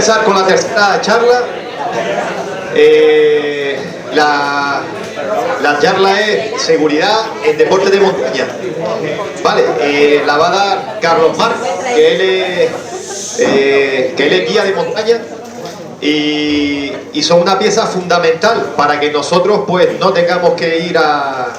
empezar con la tercera charla. La charla es seguridad en deporte de montaña. Vale, la va a dar Carlos Marc, que él es guía de montaña y son una pieza fundamental para que nosotros pues no tengamos que ir a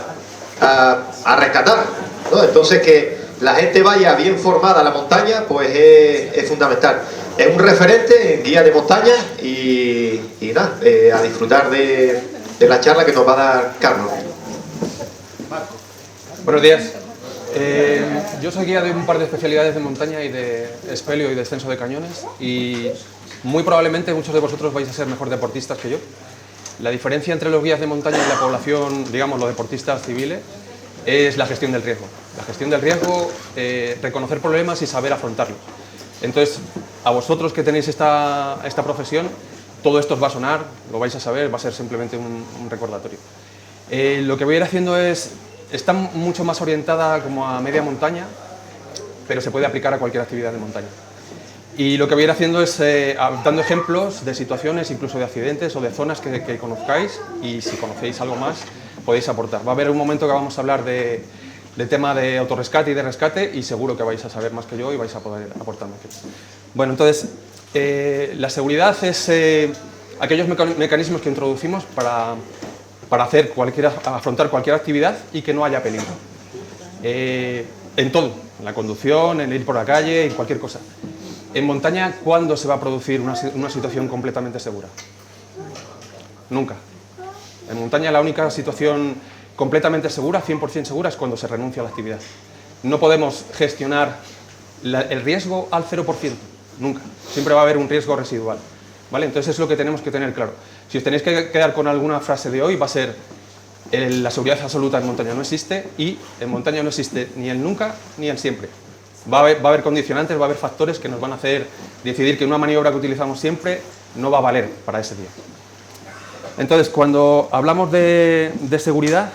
rescatar, ¿no? Entonces que la gente vaya bien formada a la montaña pues es fundamental. Es un referente en guía de montaña y nada, a disfrutar de la charla que nos va a dar Carlos. Buenos días. Yo soy guía de un par de especialidades de montaña y de espeleo y descenso de cañones y muy probablemente muchos de vosotros vais a ser mejor deportistas que yo. La diferencia entre los guías de montaña y la población, digamos, los deportistas civiles, es la gestión del riesgo. La gestión del riesgo, reconocer problemas y saber afrontarlos. Entonces, a vosotros que tenéis esta profesión, todo esto os va a sonar, lo vais a saber, va a ser simplemente un recordatorio. Lo que voy a ir haciendo está mucho más orientada como a media montaña, pero se puede aplicar a cualquier actividad de montaña. Y lo que voy a ir haciendo es dando ejemplos de situaciones, incluso de accidentes o de zonas que conozcáis, y si conocéis algo más podéis aportar. Va a haber un momento que vamos a hablar de tema de autorrescate y de rescate y seguro que vais a saber más que yo y vais a poder aportarme. Bueno, entonces, la seguridad es aquellos mecanismos que introducimos para afrontar cualquier actividad y que no haya peligro. En todo, en la conducción, en ir por la calle, en cualquier cosa. En montaña, ¿cuándo se va a producir una situación completamente segura? Nunca. En montaña la única situación completamente segura, 100% segura, es cuando se renuncia a la actividad. No podemos gestionar el riesgo al 0%, nunca. Siempre va a haber un riesgo residual, ¿vale? Entonces es lo que tenemos que tener claro. Si os tenéis que quedar con alguna frase de hoy, va a ser la seguridad absoluta en montaña no existe y en montaña no existe ni el nunca ni el siempre. Va a haber condicionantes, va a haber factores que nos van a hacer decidir que una maniobra que utilizamos siempre no va a valer para ese día. Entonces, cuando hablamos de seguridad,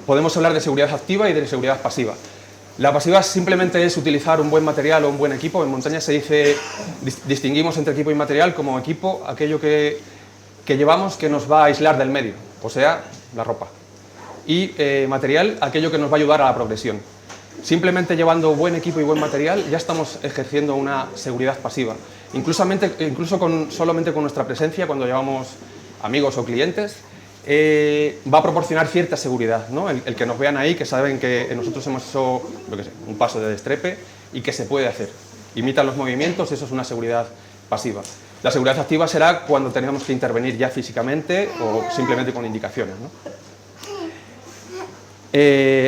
podemos hablar de seguridad activa y de seguridad pasiva. La pasiva simplemente es utilizar un buen material o un buen equipo. En montaña se dice, distinguimos entre equipo y material como equipo, aquello que llevamos que nos va a aislar del medio, o sea, la ropa. Y material, aquello que nos va a ayudar a la progresión. Simplemente llevando buen equipo y buen material ya estamos ejerciendo una seguridad pasiva. Incluso solamente con nuestra presencia, cuando llevamos amigos o clientes, va a proporcionar cierta seguridad, ¿no? El que nos vean ahí, que saben que nosotros hemos hecho, yo qué sé, un paso de destrepe y que se puede hacer. Imitan los movimientos, eso es una seguridad pasiva. La seguridad activa será cuando tengamos que intervenir ya físicamente o simplemente con indicaciones, ¿no?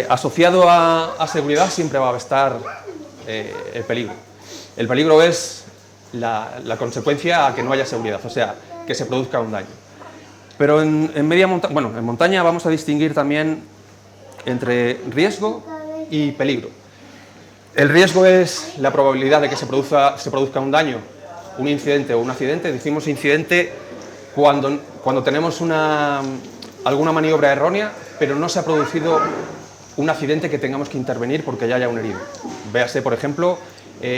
Asociado a seguridad siempre va a estar el peligro. El peligro es la consecuencia a que no haya seguridad, o sea, que se produzca un daño. Pero en montaña vamos a distinguir también entre riesgo y peligro. El riesgo es la probabilidad de que se produzca un daño, un incidente o un accidente. Decimos incidente cuando tenemos alguna maniobra errónea, pero no se ha producido un accidente que tengamos que intervenir porque ya haya un herido. Véase, por ejemplo,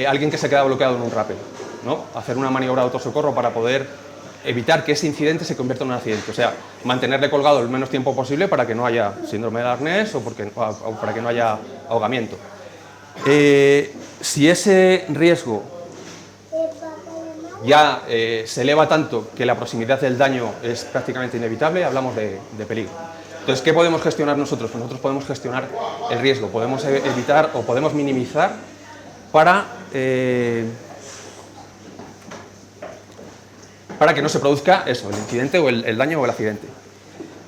alguien que se queda bloqueado en un rappel, ¿no? Hacer una maniobra de autosocorro para poder evitar que ese incidente se convierta en un accidente. O sea, mantenerle colgado el menos tiempo posible para que no haya síndrome del arnés o para que no haya ahogamiento. Si ese riesgo ya se eleva tanto que la proximidad del daño es prácticamente inevitable, hablamos de peligro. Entonces, ¿qué podemos gestionar nosotros? Pues nosotros podemos gestionar el riesgo, podemos evitar o podemos minimizar para que no se produzca eso, el incidente o el daño o el accidente.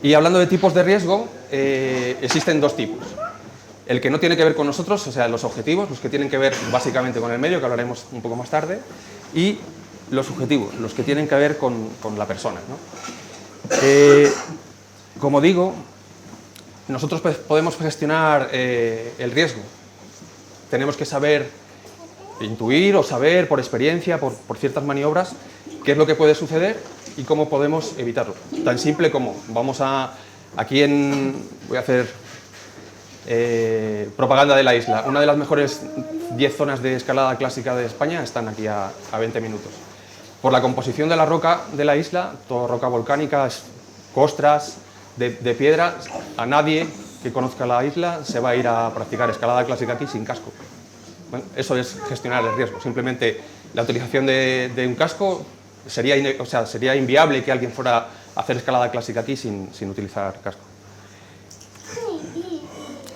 Y hablando de tipos de riesgo, existen dos tipos. El que no tiene que ver con nosotros, o sea, los objetivos, los que tienen que ver básicamente con el medio, que hablaremos un poco más tarde, y los subjetivos, los que tienen que ver con la persona, ¿no? Como digo, nosotros podemos gestionar el riesgo. Tenemos que saber intuir o saber por experiencia, por ciertas maniobras, qué es lo que puede suceder y cómo podemos evitarlo. Tan simple como voy a hacer propaganda de la isla. Una de las mejores 10 zonas de escalada clásica de España están aquí a 20 minutos. Por la composición de la roca de la isla, toda roca volcánica, costras de piedra, a nadie que conozca la isla se va a ir a practicar escalada clásica aquí sin casco. Bueno, eso es gestionar el riesgo. Simplemente la utilización de un casco sería inviable que alguien fuera a hacer escalada clásica aquí sin utilizar casco.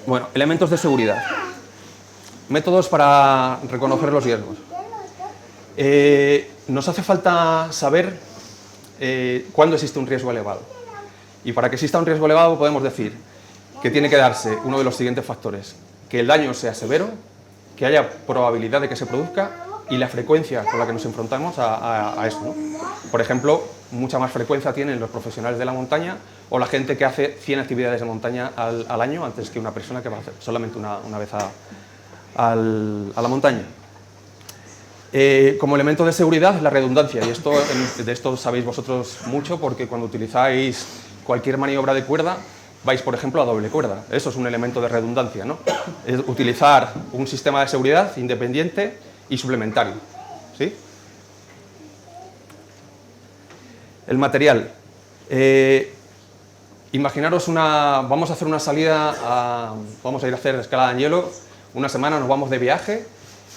Bueno, elementos de seguridad. Métodos para reconocer los riesgos. Nos hace falta saber cuándo existe un riesgo elevado. Y para que exista un riesgo elevado podemos decir que tiene que darse uno de los siguientes factores: que el daño sea severo, que haya probabilidad de que se produzca y la frecuencia con la que nos enfrentamos a eso, ¿no? Por ejemplo, mucha más frecuencia tienen los profesionales de la montaña o la gente que hace 100 actividades de montaña al año antes que una persona que va a hacer solamente una vez a la montaña. Como elemento de seguridad, la redundancia, y de esto sabéis vosotros mucho porque cuando utilizáis cualquier maniobra de cuerda vais, por ejemplo, a doble cuerda. Eso es un elemento de redundancia, ¿no? Es utilizar un sistema de seguridad independiente y suplementario, ¿sí? El material. Imaginaros vamos a hacer una salida, vamos a ir a hacer escalada en hielo, una semana nos vamos de viaje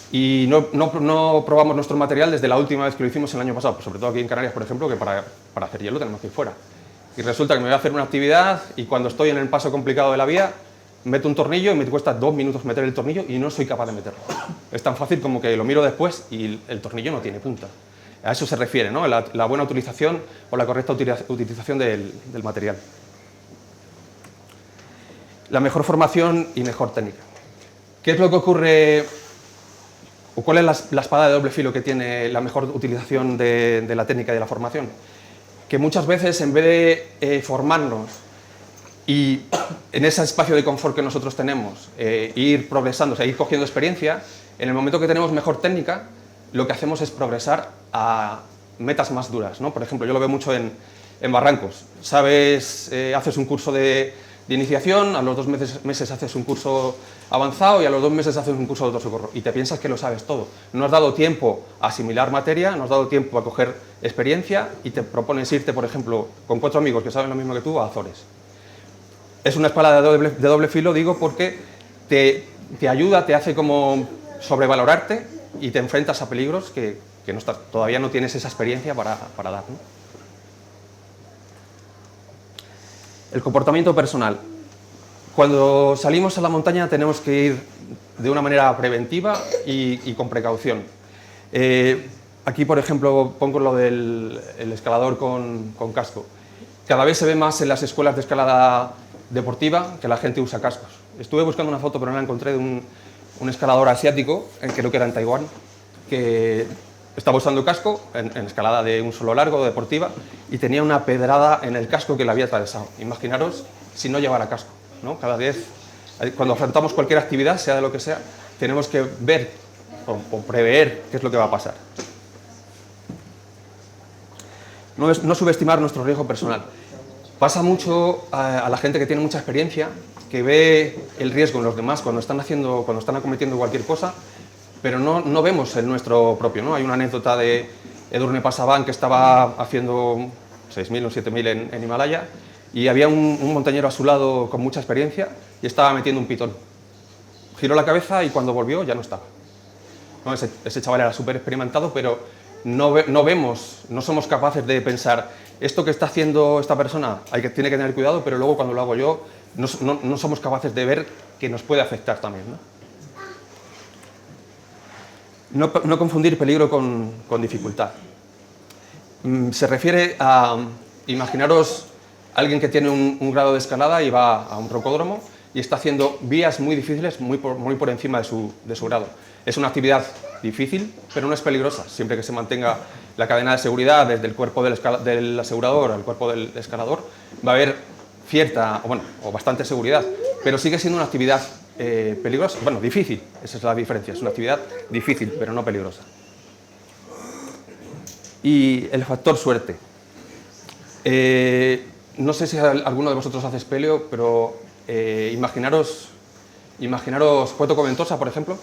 y no probamos nuestro material desde la última vez que lo hicimos el año pasado, sobre todo aquí en Canarias, por ejemplo, que para hacer hielo tenemos que ir fuera. Y resulta que me voy a hacer una actividad y cuando estoy en el paso complicado de la vía, meto un tornillo y me cuesta 2 minutos meter el tornillo y no soy capaz de meterlo. Es tan fácil como que lo miro después y el tornillo no tiene punta. A eso se refiere, ¿no? La buena utilización o la correcta utilización del material. La mejor formación y mejor técnica. ¿Qué es lo que ocurre o cuál es la espada de doble filo que tiene la mejor utilización de la técnica y de la formación? Que muchas veces en vez de formarnos y en ese espacio de confort que nosotros tenemos, ir progresando, o sea, ir cogiendo experiencia, en el momento que tenemos mejor técnica, lo que hacemos es progresar a metas más duras, ¿no? Por ejemplo, yo lo veo mucho en barrancos. Sabes, haces un curso de iniciación, a los 2 meses haces un curso avanzado y a los 2 meses haces un curso de autosocorro y te piensas que lo sabes todo. No has dado tiempo a asimilar materia, no has dado tiempo a coger experiencia y te propones irte, por ejemplo, con 4 amigos que saben lo mismo que tú, a Azores. Es una espada de doble filo, digo, porque te ayuda, te hace como sobrevalorarte y te enfrentas a peligros que todavía no tienes esa experiencia para dar, ¿no? El comportamiento personal. Cuando salimos a la montaña tenemos que ir de una manera preventiva y con precaución. Aquí, por ejemplo, pongo lo del escalador con casco. Cada vez se ve más en las escuelas de escalada deportiva que la gente usa cascos. Estuve buscando una foto pero no la encontré de un escalador asiático, creo que era en Taiwán, que estaba usando casco en escalada de un solo largo, deportiva, y tenía una pedrada en el casco que le había atravesado. Imaginaros si no llevara casco, ¿no? Cada vez, cuando afrontamos cualquier actividad, sea de lo que sea, tenemos que ver o prever qué es lo que va a pasar. No subestimar nuestro riesgo personal. Pasa mucho a la gente que tiene mucha experiencia, que ve el riesgo en los demás cuando están acometiendo cualquier cosa, pero no vemos el nuestro propio, ¿no? Hay una anécdota de Edurne Pasaban que estaba haciendo 6.000 o 7.000 en Himalaya y había un montañero a su lado con mucha experiencia y estaba metiendo un pitón. Giró la cabeza y cuando volvió ya no estaba. ¿No? Ese chaval era súper experimentado, pero no somos capaces de pensar esto que está haciendo esta persona tiene que tener cuidado, pero luego cuando lo hago yo no somos capaces de ver que nos puede afectar también, ¿no? No confundir peligro con dificultad. Se refiere a, imaginaros, alguien que tiene un grado de escalada y va a un rocódromo y está haciendo vías muy difíciles, muy por encima de su grado. Es una actividad difícil, pero no es peligrosa, siempre que se mantenga la cadena de seguridad desde el cuerpo del asegurador al cuerpo del escalador, va a haber cierta, o bastante seguridad, pero sigue siendo una actividad peligrosa, difícil, esa es la diferencia, es una actividad difícil, pero no peligrosa. Y el factor suerte. No sé si alguno de vosotros hace espeleo, pero imaginaros Imaginaros Cueto Coventosa, por ejemplo.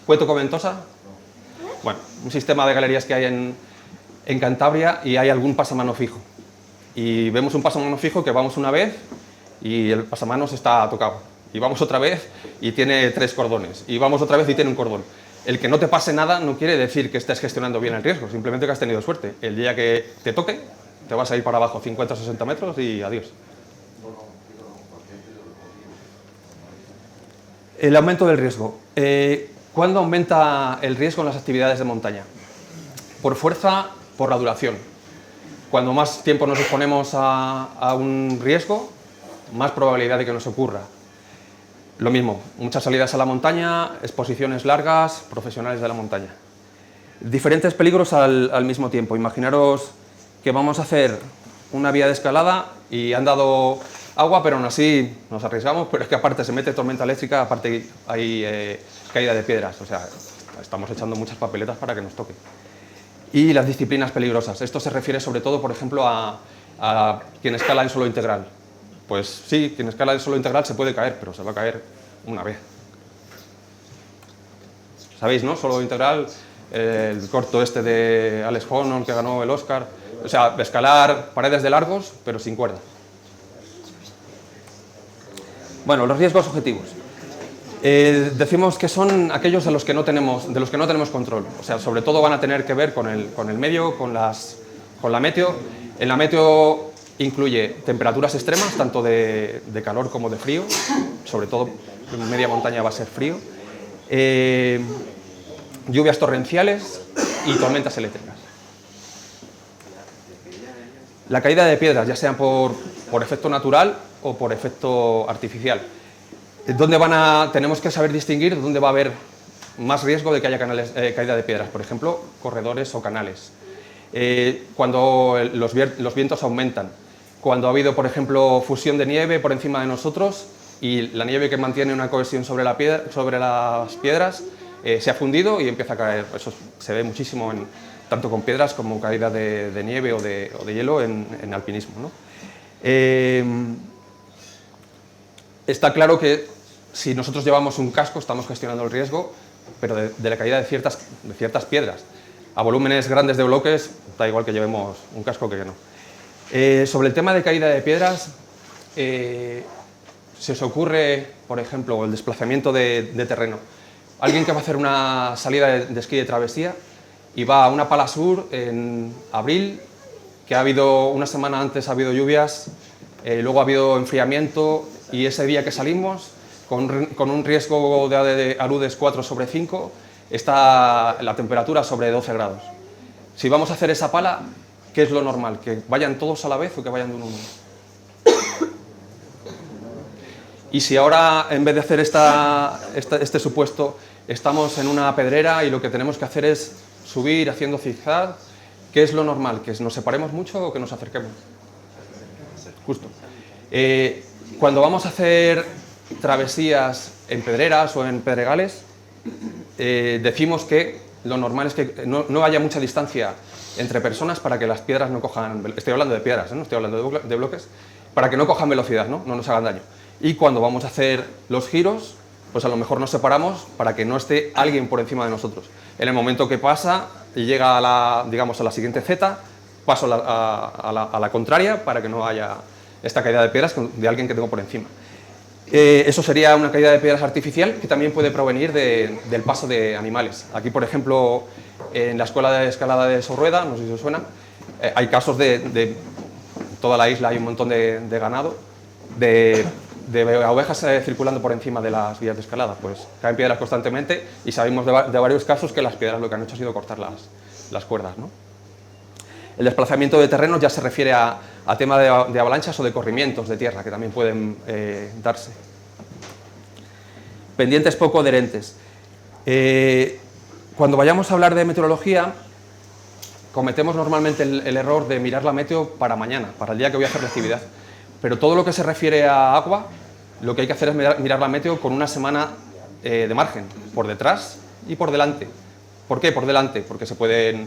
Cueto Coventosa. Bueno, un sistema de galerías que hay en Cantabria y hay algún pasamano fijo. Y vemos un pasamano fijo que vamos una vez y el pasamanos está tocado. Y vamos otra vez y tiene 3 cordones. Y vamos otra vez y tiene un cordón. El que no te pase nada no quiere decir que estés gestionando bien el riesgo, simplemente que has tenido suerte. El día que te toque, te vas a ir para abajo 50 o 60 metros y adiós. El aumento del riesgo. ¿Cuándo aumenta el riesgo en las actividades de montaña? Por fuerza, por la duración. Cuando más tiempo nos exponemos a un riesgo, más probabilidad de que nos ocurra. Lo mismo, muchas salidas a la montaña, exposiciones largas, profesionales de la montaña. Diferentes peligros al mismo tiempo. Imaginaros que vamos a hacer una vía de escalada y han dado agua, pero aún así nos arriesgamos, pero es que aparte se mete tormenta eléctrica, aparte hay caída de piedras, o sea, estamos echando muchas papeletas para que nos toque. Y las disciplinas peligrosas. Esto se refiere sobre todo, por ejemplo, a quien escala en suelo integral. Pues sí, quien escala en suelo integral se puede caer, pero se va a caer una vez. ¿Sabéis, no? Suelo integral, el corto este de Alex Honnold que ganó el Oscar. O sea, escalar paredes de largos, pero sin cuerda. Bueno, los riesgos objetivos. Decimos que son aquellos de los que no tenemos control. O sea, sobre todo van a tener que ver con el medio, con la meteo. En la meteo incluye temperaturas extremas, tanto de calor como de frío. Sobre todo en media montaña va a ser frío. Lluvias torrenciales y tormentas eléctricas. La caída de piedras, ya sea por efecto natural o por efecto artificial. Tenemos que saber distinguir dónde va a haber más riesgo de que haya caída de piedras, por ejemplo, corredores o canales. Cuando los vientos aumentan, cuando ha habido, por ejemplo, fusión de nieve por encima de nosotros y la nieve que mantiene una cohesión sobre las piedras se ha fundido y empieza a caer. Eso se ve muchísimo tanto con piedras como caída de nieve o de hielo en alpinismo, ¿no? Está claro que si nosotros llevamos un casco estamos gestionando el riesgo, pero de la caída de ciertas piedras. A volúmenes grandes de bloques da igual que llevemos un casco que no. Sobre el tema de caída de piedras, se os ocurre, por ejemplo, el desplazamiento de terreno. Alguien que va a hacer una salida de esquí de travesía y va a una pala sur en abril, que una semana antes ha habido lluvias, luego ha habido enfriamiento y ese día que salimos, con un riesgo de aludes 4/5, está la temperatura sobre 12 grados. Si vamos a hacer esa pala, ¿qué es lo normal? ¿Que vayan todos a la vez o que vayan de uno en uno? Y si ahora, en vez de hacer este supuesto, estamos en una pedrera y lo que tenemos que hacer es subir haciendo zigzag, ¿qué es lo normal? ¿Que nos separemos mucho o que nos acerquemos? Justo. Cuando vamos a hacer travesías en pedreras o en pedregales, decimos que lo normal es que no haya mucha distancia entre personas para que las piedras no cojan, estoy hablando de piedras, no estoy hablando de bloques, para que no cojan velocidad, no nos hagan daño. Y cuando vamos a hacer los giros, pues a lo mejor nos separamos para que no esté alguien por encima de nosotros. En el momento que pasa y llega a la siguiente Z, paso a la contraria para que no haya esta caída de piedras de alguien que tengo por encima. Eso sería una caída de piedras artificial que también puede provenir del paso de animales. Aquí, por ejemplo, en la escuela de escalada de Sorrueda, no sé si os suena, hay casos de toda la isla, hay un montón de ganado, de ovejas circulando por encima de las vías de escalada. Pues caen piedras constantemente y sabemos de varios casos que las piedras lo que han hecho ha sido cortar las cuerdas, ¿no? El desplazamiento de terrenos ya se refiere a tema de avalanchas o de corrimientos de tierra, que también pueden darse. Pendientes poco adherentes. Cuando vayamos a hablar de meteorología, cometemos normalmente el error de mirar la meteo para mañana, para el día que voy a hacer la actividad. Pero todo lo que se refiere a agua, lo que hay que hacer es mirar la meteo con una semana de margen, por detrás y por delante. ¿Por qué por delante? Porque se pueden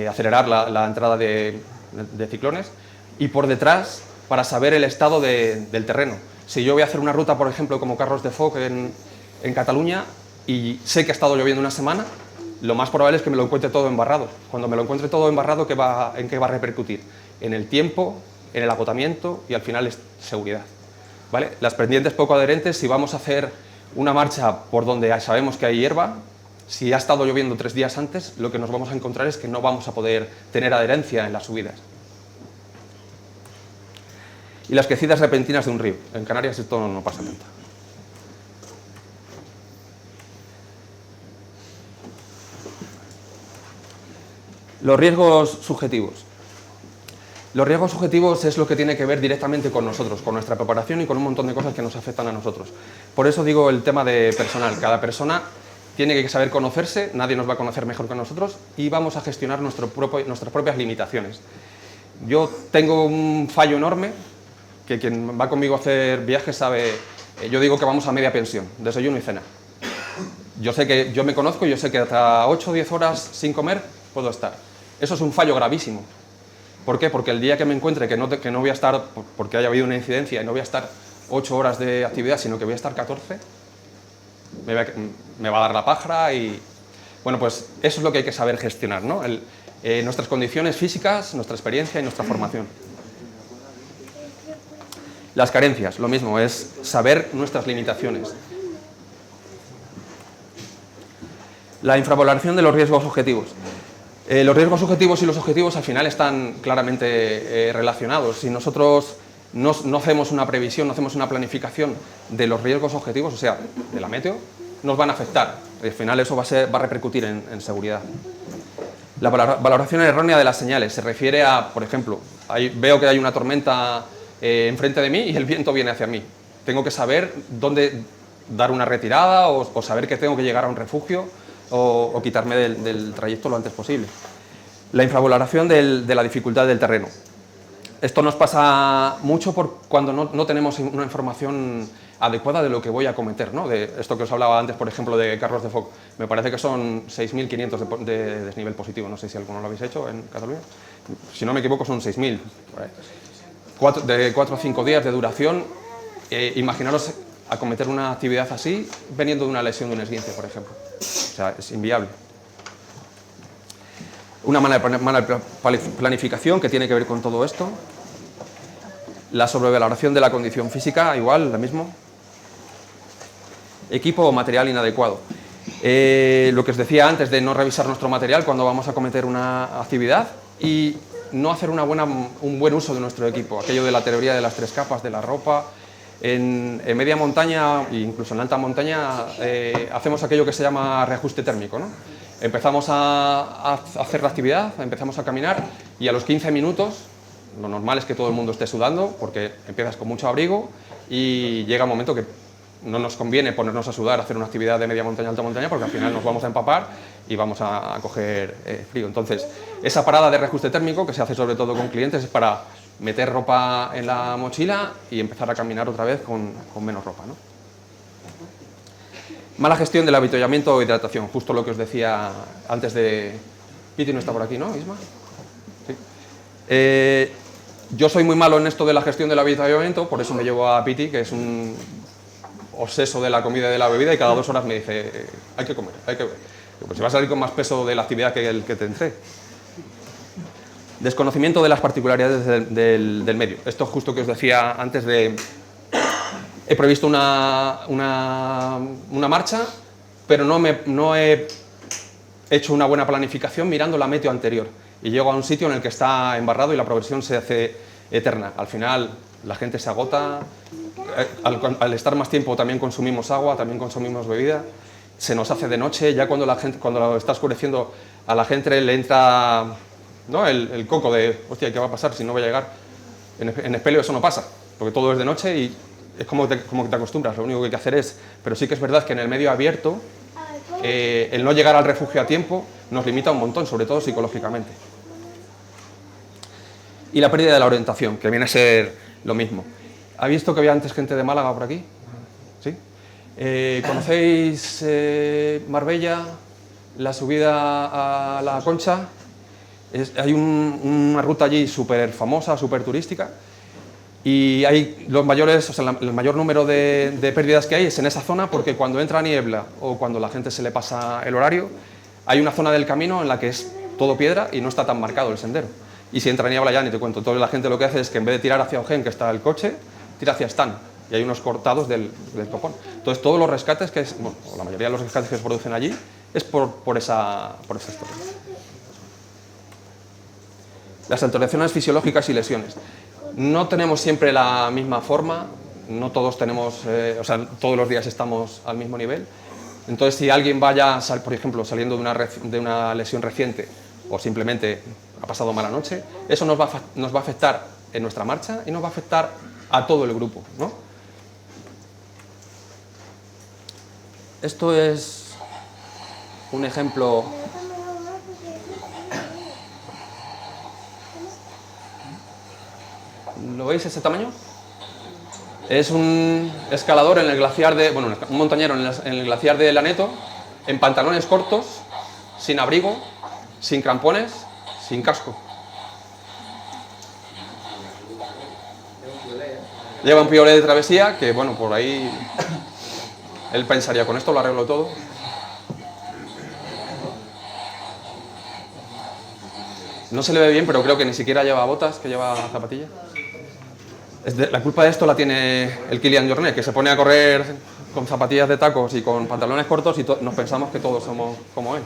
acelerar la entrada de ciclones, y por detrás para saber el estado del terreno. Si yo voy a hacer una ruta, por ejemplo, como Carros de Foc en Cataluña, y sé que ha estado lloviendo una semana, lo más probable es que me lo encuentre todo embarrado. Cuando me lo encuentre todo embarrado, ¿en qué va a repercutir? En el tiempo, en el agotamiento y al final es seguridad. ¿Vale? Las pendientes poco adherentes, si vamos a hacer una marcha por donde sabemos que hay hierba, si ha estado lloviendo 3 días antes, lo que nos vamos a encontrar es que no vamos a poder tener adherencia en las subidas. Y las crecidas repentinas de un río. En Canarias esto no pasa tanto. Los riesgos subjetivos. Los riesgos subjetivos es lo que tiene que ver directamente con nosotros, con nuestra preparación y con un montón de cosas que nos afectan a nosotros. Por eso digo el tema de personal. Cada persona tiene que saber conocerse, nadie nos va a conocer mejor que nosotros y vamos a gestionar nuestras propias limitaciones. Yo tengo un fallo enorme, que quien va conmigo a hacer viajes sabe, yo digo que vamos a media pensión, desayuno y cena. Yo sé que yo me conozco y yo sé que hasta 8 o 10 horas sin comer puedo estar. Eso es un fallo gravísimo. ¿Por qué? Porque el día que me encuentre que no voy a estar, porque haya habido una incidencia y no voy a estar 8 horas de actividad, sino que voy a estar 14, me va a dar la pájara y... Bueno, pues eso es lo que hay que saber gestionar, ¿no? Nuestras condiciones físicas, nuestra experiencia y nuestra formación. Las carencias, lo mismo, es saber nuestras limitaciones. La infravaloración de los riesgos objetivos. Los riesgos subjetivos y los objetivos al final están claramente relacionados. Si nosotros no hacemos una previsión, no hacemos una planificación de los riesgos objetivos, o sea, de la meteo, nos van a afectar. Al final eso va a repercutir en seguridad. La valoración errónea de las señales se refiere a, por ejemplo, veo que hay una tormenta enfrente de mí y el viento viene hacia mí. Tengo que saber dónde dar una retirada o saber que tengo que llegar a un refugio o quitarme del trayecto lo antes posible. La infravaloración de la dificultad del terreno. Esto nos pasa mucho cuando no tenemos una información adecuada de lo que voy a cometer, ¿no? De esto que os hablaba antes, por ejemplo, de Carros de Foc. Me parece que son 6.500 de desnivel positivo. No sé si alguno lo habéis hecho en Cataluña. Si no me equivoco, son 6.000. De 4 o 5 días de duración. Imaginaros acometer una actividad así veniendo de una lesión de un esguince, por ejemplo. O sea, es inviable. Una mala planificación que tiene que ver con todo esto. La sobrevaloración de la condición física, igual, lo mismo. Equipo o material inadecuado. Lo que os decía antes de no revisar nuestro material cuando vamos a acometer una actividad y no hacer un buen uso de nuestro equipo. Aquello de la teoría de las 3 capas de la ropa. En media montaña e incluso en alta montaña hacemos aquello que se llama reajuste térmico, ¿no? Empezamos a hacer la actividad, empezamos a caminar y a los 15 minutos, lo normal es que todo el mundo esté sudando porque empiezas con mucho abrigo y llega un momento que no nos conviene ponernos a sudar, hacer una actividad de media montaña, alta montaña, porque al final nos vamos a empapar y vamos a coger frío. Entonces, esa parada de reajuste térmico, que se hace sobre todo con clientes, es para meter ropa en la mochila y empezar a caminar otra vez con menos ropa, ¿no? Mala gestión del avituallamiento o hidratación, justo lo que os decía antes de... Piti no está por aquí, ¿no, Isma? Sí. Yo soy muy malo en esto de la gestión del avituallamiento, por eso me llevo a Piti, que es un obseso de la comida y de la bebida, y cada 2 horas me dice, hay que comer, hay que beber. Pues si vas a salir con más peso de la actividad que el que te entré. Desconocimiento de las particularidades del medio. Esto justo que os decía antes de... He previsto una marcha, pero no he hecho una buena planificación mirando la meteo anterior. Y llego a un sitio en el que está embarrado y la progresión se hace eterna. Al final la gente se agota, al estar más tiempo también consumimos agua, también consumimos bebida, se nos hace de noche, ya cuando está oscureciendo a la gente le entra, ¿no?, el coco de, hostia, ¿qué va a pasar si no voy a llegar? En Espelio eso no pasa, porque todo es de noche y es como que te acostumbras, lo único que hay que hacer es... Pero sí que es verdad que en el medio abierto, el no llegar al refugio a tiempo nos limita un montón, sobre todo psicológicamente. Y la pérdida de la orientación, que viene a ser lo mismo. ¿Habéis visto que había antes gente de Málaga por aquí? ¿Sí? ¿Conocéis Marbella, la subida a la Concha? Hay una ruta allí súper famosa, súper turística. Y hay los mayores, o sea, el mayor número de pérdidas que hay es en esa zona, porque cuando entra niebla o cuando la gente se le pasa el horario, hay una zona del camino en la que es todo piedra y no está tan marcado el sendero. Y si entra niebla ya ni te cuento. Entonces la gente lo que hace es que en vez de tirar hacia Ojén, que está el coche, tira hacia Stan. Y hay unos cortados del copón. Entonces todos los rescates, bueno, la mayoría de los rescates que se producen allí, es por esa historia. Las alteraciones fisiológicas y lesiones. No tenemos siempre la misma forma, no todos tenemos, o sea, todos los días estamos al mismo nivel. Entonces, si alguien vaya, por ejemplo, saliendo de una lesión reciente o simplemente ha pasado mala noche, eso nos va a afectar en nuestra marcha y nos va a afectar a todo el grupo, ¿no? Esto es un ejemplo. ¿Lo veis ese tamaño? Es un escalador en el glaciar de, bueno, un montañero en el glaciar de Laneto, en pantalones cortos, sin abrigo, sin crampones, sin casco. Lleva un piolet de travesía que, bueno, por ahí él pensaría, con esto lo arreglo todo. No se le ve bien, pero creo que ni siquiera lleva botas, que lleva zapatillas. La culpa de esto la tiene el Kilian Jornet, que se pone a correr con zapatillas de tacos y con pantalones cortos y nos pensamos que todos somos como él.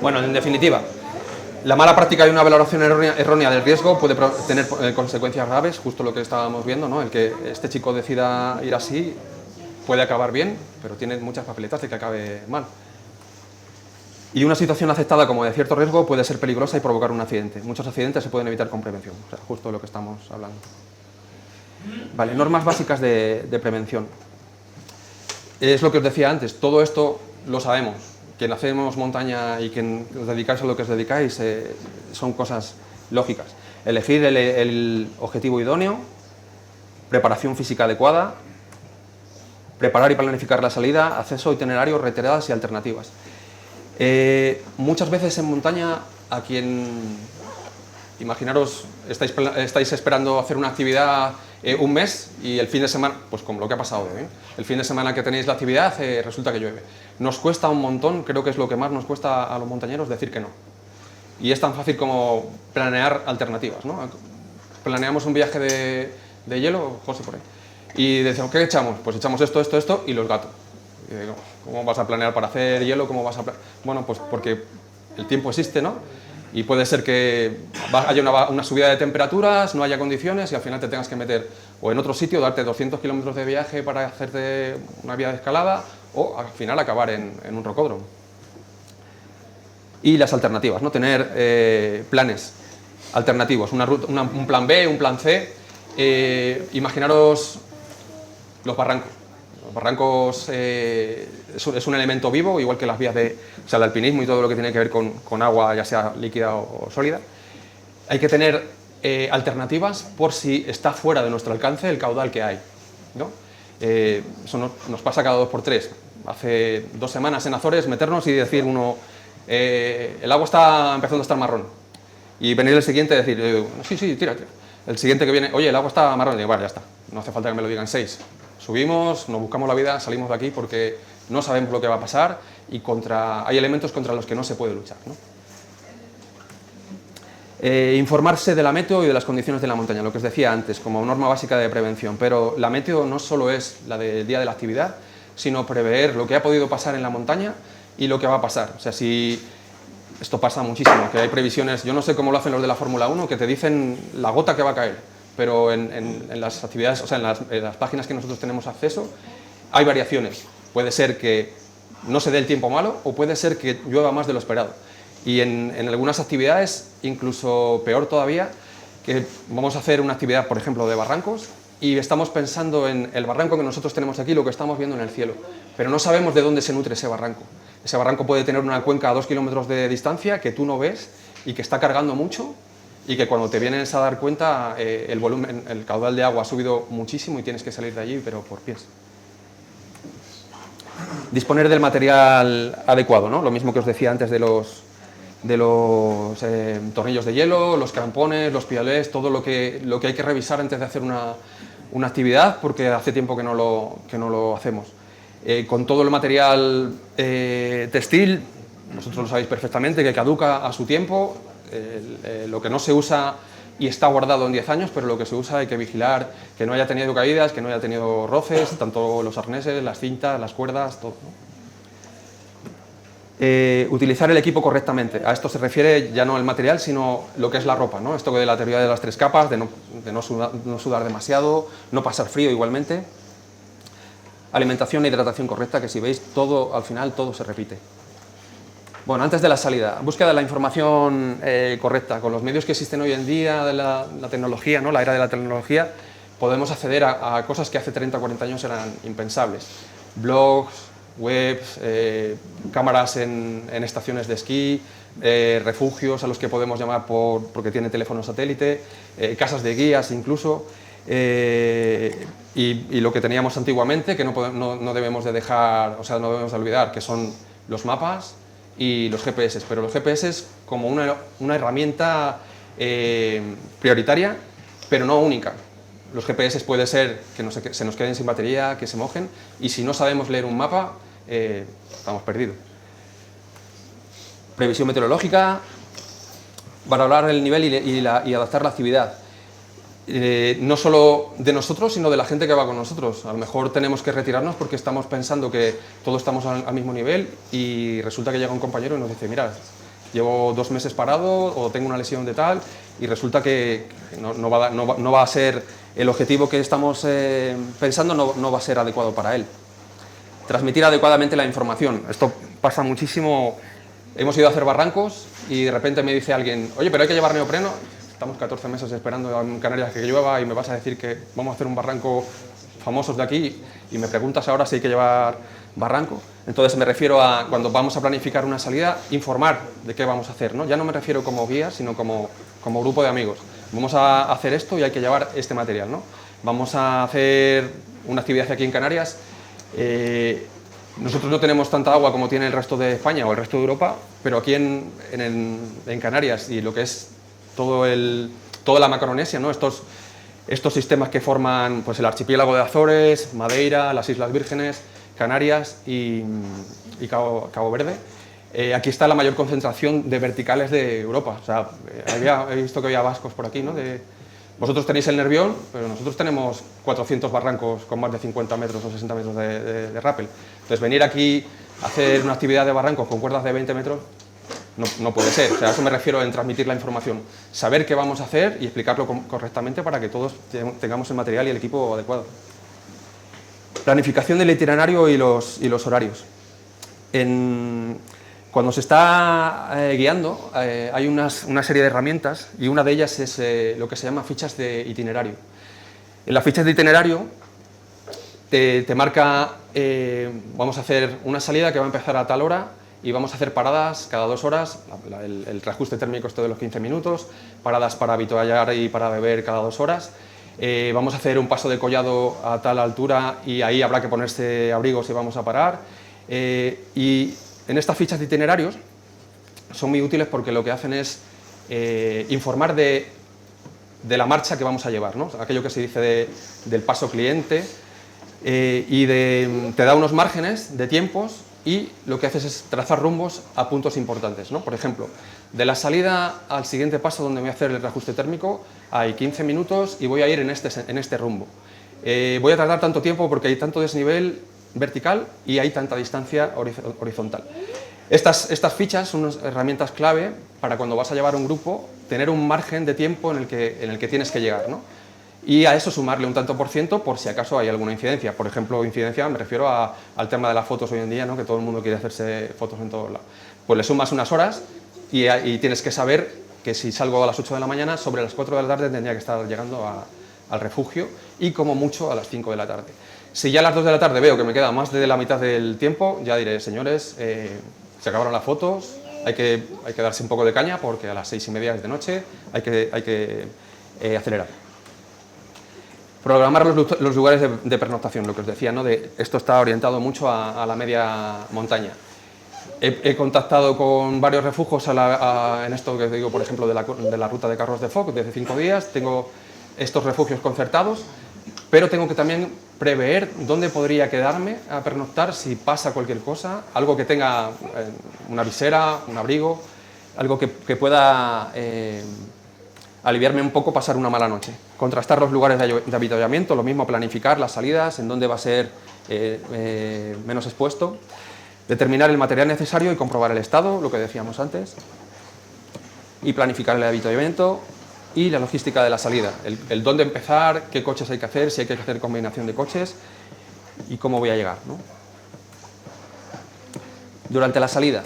Bueno, en definitiva, la mala práctica y una valoración errónea del riesgo puede tener consecuencias graves, justo lo que estábamos viendo, ¿no? El que este chico decida ir así puede acabar bien, pero tiene muchas papeletas de que acabe mal. Y una situación aceptada como de cierto riesgo puede ser peligrosa y provocar un accidente. Muchos accidentes se pueden evitar con prevención, o sea, justo lo que estamos hablando. Vale, normas básicas de prevención. Es lo que os decía antes, todo esto lo sabemos. Quien hacemos montaña y quien os dedicáis a lo que os dedicáis son cosas lógicas. Elegir el objetivo idóneo, preparación física adecuada, preparar y planificar la salida, acceso, itinerario, retiradas y alternativas. Muchas veces en montaña, a quien, imaginaros, estáis esperando hacer una actividad un mes y el fin de semana, pues como lo que ha pasado hoy, el fin de semana que tenéis la actividad resulta que llueve. Nos cuesta un montón, creo que es lo que más nos cuesta a los montañeros decir que no. Y es tan fácil como planear alternativas, ¿no? Planeamos un viaje de hielo, José, por ahí, y decimos, ¿qué echamos? Pues echamos esto, esto, esto y los gatos. Y digo, ¿cómo vas a planear para hacer hielo? ¿Cómo vas a Bueno, pues porque el tiempo existe, ¿no? Y puede ser que haya una subida de temperaturas, no haya condiciones y al final te tengas que meter o en otro sitio, darte 200 kilómetros de viaje para hacerte una vía de escalada o al final acabar en un rocódromo. Y las alternativas, ¿no? Tener planes alternativos, un plan B, un plan C. Imaginaros los barrancos. Los barrancos es un elemento vivo, igual que las vías el alpinismo y todo lo que tiene que ver con agua, ya sea líquida o sólida. hay que tener alternativas por si está fuera de nuestro alcance el caudal que hay, ¿no? Eso nos pasa cada 2 por 3. Hace 2 semanas en Azores meternos y decir uno, el agua está empezando a estar marrón. Y venir el siguiente y decir, sí, tira. El siguiente que viene, oye, el agua está marrón. Y digo, vale, ya está, no hace falta que me lo digan 6. Subimos, nos buscamos la vida, salimos de aquí porque no sabemos lo que va a pasar y hay elementos contra los que no se puede luchar, ¿no? Informarse de la meteo y de las condiciones de la montaña, lo que os decía antes, como norma básica de prevención, pero la meteo no solo es la del día de la actividad, sino prever lo que ha podido pasar en la montaña y lo que va a pasar. O sea, si esto pasa muchísimo, que hay previsiones, yo no sé cómo lo hacen los de la Fórmula 1, que te dicen la gota que va a caer, pero en las actividades, o sea, en las páginas que nosotros tenemos acceso, hay variaciones. Puede ser que no se dé el tiempo malo o puede ser que llueva más de lo esperado. Y en algunas actividades, incluso peor todavía, que vamos a hacer una actividad, por ejemplo, de barrancos y estamos pensando en el barranco que nosotros tenemos aquí, lo que estamos viendo en el cielo, pero no sabemos de dónde se nutre ese barranco. Ese barranco puede tener una cuenca a 2 kilómetros de distancia que tú no ves y que está cargando mucho y que cuando te vienes a dar cuenta el volumen, el caudal de agua ha subido muchísimo y tienes que salir de allí, pero por pies. Disponer del material adecuado, ¿no? Lo mismo que os decía antes de los tornillos de hielo, los crampones, los pialés, todo lo que hay que revisar antes de hacer una actividad, porque hace tiempo que no lo hacemos. Con todo el material textil, vosotros lo sabéis perfectamente, que caduca a su tiempo, lo que no se usa y está guardado en 10 años, pero lo que se usa hay que vigilar que no haya tenido caídas, que no haya tenido roces, tanto los arneses, las cintas, las cuerdas, todo, ¿no? Utilizar el equipo correctamente. A esto se refiere ya no el material, sino lo que es la ropa, ¿no? Esto de la teoría de las 3 capas, de no sudar demasiado, no pasar frío igualmente. Alimentación e hidratación correcta, que si veis, todo al final todo se repite. Bueno, antes de la salida, búsqueda de la información correcta. Con los medios que existen hoy en día, de la tecnología, ¿no? La era de la tecnología, podemos acceder a cosas que hace 30 o 40 años eran impensables. Blogs, webs, cámaras en estaciones de esquí, refugios a los que podemos llamar porque tienen teléfono satélite, casas de guías incluso, y lo que teníamos antiguamente, que no debemos de dejar, o sea, no debemos de olvidar, que son los mapas y los GPS, pero los GPS como una herramienta prioritaria, pero no única. Los GPS puede ser que se nos queden sin batería, que se mojen, y si no sabemos leer un mapa, estamos perdidos. Previsión meteorológica, valorar el nivel y adaptar la actividad. No solo de nosotros, sino de la gente que va con nosotros. A lo mejor tenemos que retirarnos porque estamos pensando que todos estamos al mismo nivel y resulta que llega un compañero y nos dice, mira, llevo 2 meses parado o tengo una lesión de tal, y resulta que no va a ser el objetivo que estamos pensando, no va a ser adecuado para él. Transmitir adecuadamente la información. Esto pasa muchísimo. Hemos ido a hacer barrancos y de repente me dice alguien, oye, pero hay que llevar neopreno. Estamos 14 meses esperando en Canarias que llueva y me vas a decir que vamos a hacer un barranco famosos de aquí y me preguntas ahora si hay que llevar barranco. Entonces me refiero a cuando vamos a planificar una salida, informar de qué vamos a hacer, ¿no? Ya no me refiero como guía, sino como grupo de amigos. Vamos a hacer esto y hay que llevar este material, ¿no? Vamos a hacer una actividad aquí en Canarias. Nosotros no tenemos tanta agua como tiene el resto de España o el resto de Europa, pero aquí en Canarias y lo que es toda la Macaronesia, ¿no? Estos sistemas que forman pues, el archipiélago de Azores, Madeira, las Islas Vírgenes, Canarias y Cabo Verde. Aquí está la mayor concentración de verticales de Europa. O sea, he visto que había vascos por aquí, ¿no? Vosotros tenéis el Nervión, pero nosotros tenemos 400 barrancos con más de 50 metros o 60 metros de rappel. Entonces, venir aquí a hacer una actividad de barrancos con cuerdas de 20 metros no puede ser. O sea, a eso me refiero en transmitir la información. Saber qué vamos a hacer y explicarlo correctamente para que todos tengamos el material y el equipo adecuado. Planificación del itinerario y los horarios. Cuando se está guiando hay una serie de herramientas y una de ellas es lo que se llama fichas de itinerario. En las fichas de itinerario te marca, vamos a hacer una salida que va a empezar a tal hora y vamos a hacer paradas cada 2 horas, el reajuste térmico de los 15 minutos, paradas para avituallar y para beber cada 2 horas. Vamos a hacer un paso de collado a tal altura y ahí habrá que ponerse abrigos si vamos a parar. Y en estas fichas de itinerarios son muy útiles porque lo que hacen es informar de la marcha que vamos a llevar, ¿no? Aquello que se dice del paso cliente, y te da unos márgenes de tiempos y lo que haces es trazar rumbos a puntos importantes, ¿no? Por ejemplo, de la salida al siguiente paso donde voy a hacer el reajuste térmico hay 15 minutos y voy a ir en este rumbo. Voy a tardar tanto tiempo porque hay tanto desnivel vertical y hay tanta distancia horizontal. Estas fichas son unas herramientas clave para cuando vas a llevar un grupo, tener un margen de tiempo en el que tienes que llegar, ¿no? Y a eso sumarle un tanto por ciento por si acaso hay alguna incidencia. Por ejemplo, incidencia me refiero al tema de las fotos hoy en día, ¿no? Que todo el mundo quiere hacerse fotos en todos lados. Pues le sumas unas horas y tienes que saber que si salgo a las 8 de la mañana, sobre las 4 de la tarde tendría que estar llegando al refugio y como mucho a las 5 de la tarde. Si ya a las 2 de la tarde veo que me queda más de la mitad del tiempo, ya diré, señores, se acabaron las fotos, hay que darse un poco de caña porque a las 6:30 es de noche, hay que acelerar. Programar los lugares de pernoctación, lo que os decía, ¿no? Esto está orientado mucho a la media montaña. He contactado con varios refugios en esto que digo, por ejemplo, de la ruta de Carros de Foc, desde 5 días, tengo estos refugios concertados, pero tengo que también prever dónde podría quedarme a pernoctar si pasa cualquier cosa, algo que tenga una visera, un abrigo, algo que pueda aliviarme un poco pasar una mala noche. Contrastar los lugares de avituallamiento, lo mismo planificar las salidas, en dónde va a ser menos expuesto, determinar el material necesario y comprobar el estado, lo que decíamos antes, y planificar el avituallamiento y la logística de la salida, el dónde empezar, qué coches hay que hacer, si hay que hacer combinación de coches y cómo voy a llegar, ¿no? Durante la salida,